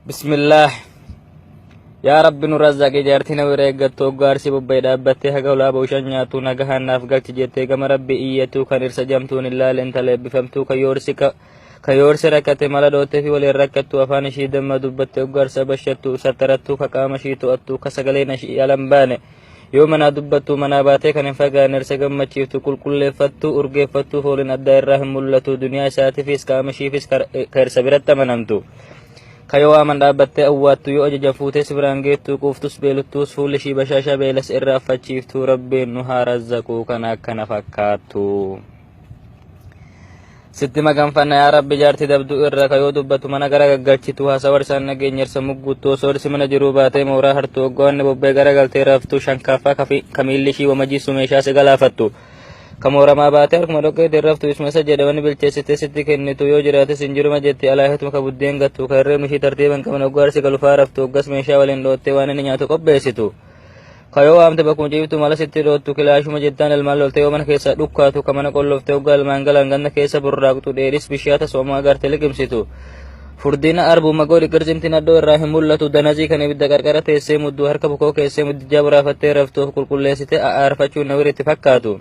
Bismillah. Yaa Rabbi nu razzaqi jaartii na bira eeggattu oggaarsi bobba'ee dhaabbattee haga ulaa booshan nyaatu nagahaan naaf galchi jettee gama Rabbi iyyatu kan irsa jamtuun ilaaleen taleebbifamtuu ka yoorsi rakkate mala dhootee fi waliin rakkattu afaan ishii damma dubbatte oggaarsa bashattu sattarattuu ka qaama ishii to'attu ka sagaleen ishii alan baane yoo manaa dubbattu manaa baatee kan hin fagaanne irsa gammachiiftu qulqulleeffattu urgeeffattu fooliin addaa irraa hin mul'atu duniyaa isaatiifis qaama ishiifis ka irsa biratti amanamtu. Kayo aman dhaabbattee awwaattu yoo ajaja fuutee si biraan geettu quuftus beeluttuus fuulli ishii bashaashaa beelas irraa affachiiftu rabbiin nu haa razzaquu kan akkana fakkaattu. Sitti maganfanna yaa Rabbi jaartii dabduu irra kayoo dubbatu mana gara gaggalchitu haasa warsaan nageenyarsa mugguuttoo soorsi mana jiruu baatee mooraa hartuu oggoonni bobbee gara galtee raftu shankaaffaa kamiilli ishii wamajiisu meeshaa si galaafattu. Kamoramaa baatee harkuma dhoqqee dirraftu ismasa jedhamani bilcheessitee sitti kennitu yoo jiraates hinjiruma jetti alaaheetuma ka buddeen gattu ka irreen ishii tartiiban qaban oggaarsi galufaa raftu oggas meeshaa waliin dhoottee waan inni nyaatu qopheessitu. Kayoo waamte bakkuma ciiftu mala sitti dhoottu kilaashuma jettaan ilmaan loltee yoo mana keessaa dhukkaatu ka mana qolloftee oggaa ilmaan galan ganna keessa burraaqxu dheeris bishaata soomaa agarte liqimsitu. Furdina arbuma gooli qircimtiin addoo irraa hin mul'atu danazii kan ibidda qarqara teessee mudduu harka bukoo keessee muddijaa buraafattee raftuuf qulqulleessitee a'aarfachuun nawiritti fakkaatu.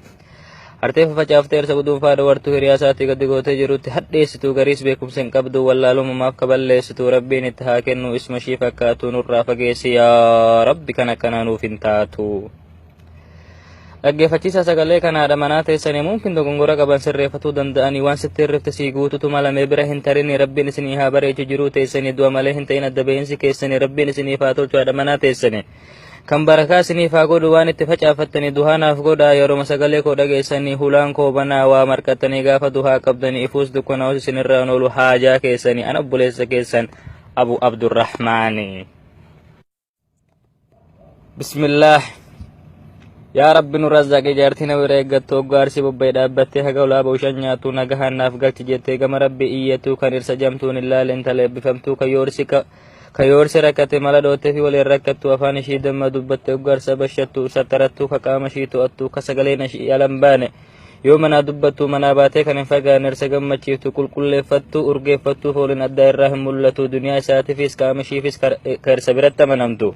Artee facaaftee irsa guduunfaa dawartuu hiriyaa isaatii gadi gootee jirutti hadheessitu gariis beekumsa hin qabdu wallaalummaaf ka balleessitu rabbiin itti haa kennu isma ishii fakkaatu nurraa fageessi yaa Rabbi kan akkanaa nuuf hin taatu. Dhaggeeffachiisa sagalee kanaadha manaa teessanii mumkin dogongora qaban sirreeffatuu danda'anii waan sitti hirrifte sii guututu malamee bira hin tarini rabbiin isinii haa bareechu jiruu teessanii du'a malee hin ta'in adda bahiinsi keessanii rabbiin isiniif haa tolchu haadha manaa teessanii. Kan barakaa isiniif haa godhu waan itti facaafattanii duhaanaaf godhaa yeroo sagalee koo dhageessanii hulaan koo banaa waa marqattanii gaafa duhaa qabdanii ifuus dukkanaa'us isinirraan oolu haajaa keessanii ana obboleessa keessan Abu Abdurrahmaani. Bismillah. Yaa Rabbi nu razzaqi jaartii na bira eeggattu oggaarsi bobba'ee dhaabbattee haga ulaa booshan nyaatu nagahaan naaf galchi jettee gama Rabbi iyyatu kan irsa jamtuun ilaaleen taleebbifamtuu ka yoorsi rakkate mala dhootee fi waliin rakkattu afaan ishii damma dubbatte oggaarsa bashattu sattarattu ka qaama ishii to'attu ka sagaleen ishii alan baane yoo manaa dubbattu manaa baatee kan hin fagaanne irsa gammachiiftu qulqulleeffattu urgeeffattu fooliin addaa irraa hin mul'atu duniyaa isaatiifis qaama ishiifis ka irsa biratti amanamtu.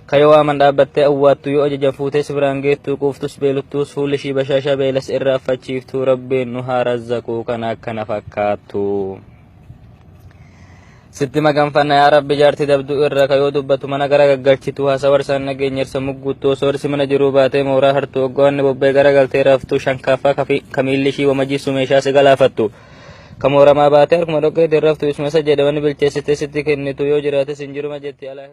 Kayoo aman dhaabbattee awwaattu yoo ajaja fuutee si biraan geettu quuftus beeluttuus fuulli ishii bashaashaa beelas irraa affachiiftu rabbiin nu haa razzaquu kan akkana fakkaattu. Sitti maganfanna yaa Rabbi jaartii dabduu irra kayoo dubbatu mana gara gaggalchitu haasa warsaan nageenyarsa mugguuttoo soorsi mana jiruu baatee mooraa hartuu oggoonni bobbee gara galtee raftu shankaaffaa kamiilli ishii wamajiisu meeshaa si galaafattu. Kamoramaa baatee harkuma dhoqqee dirraftu ismasa jedhamani bilcheessitee sitti kennitu yoo jiraates hinjiruma jetti alaa.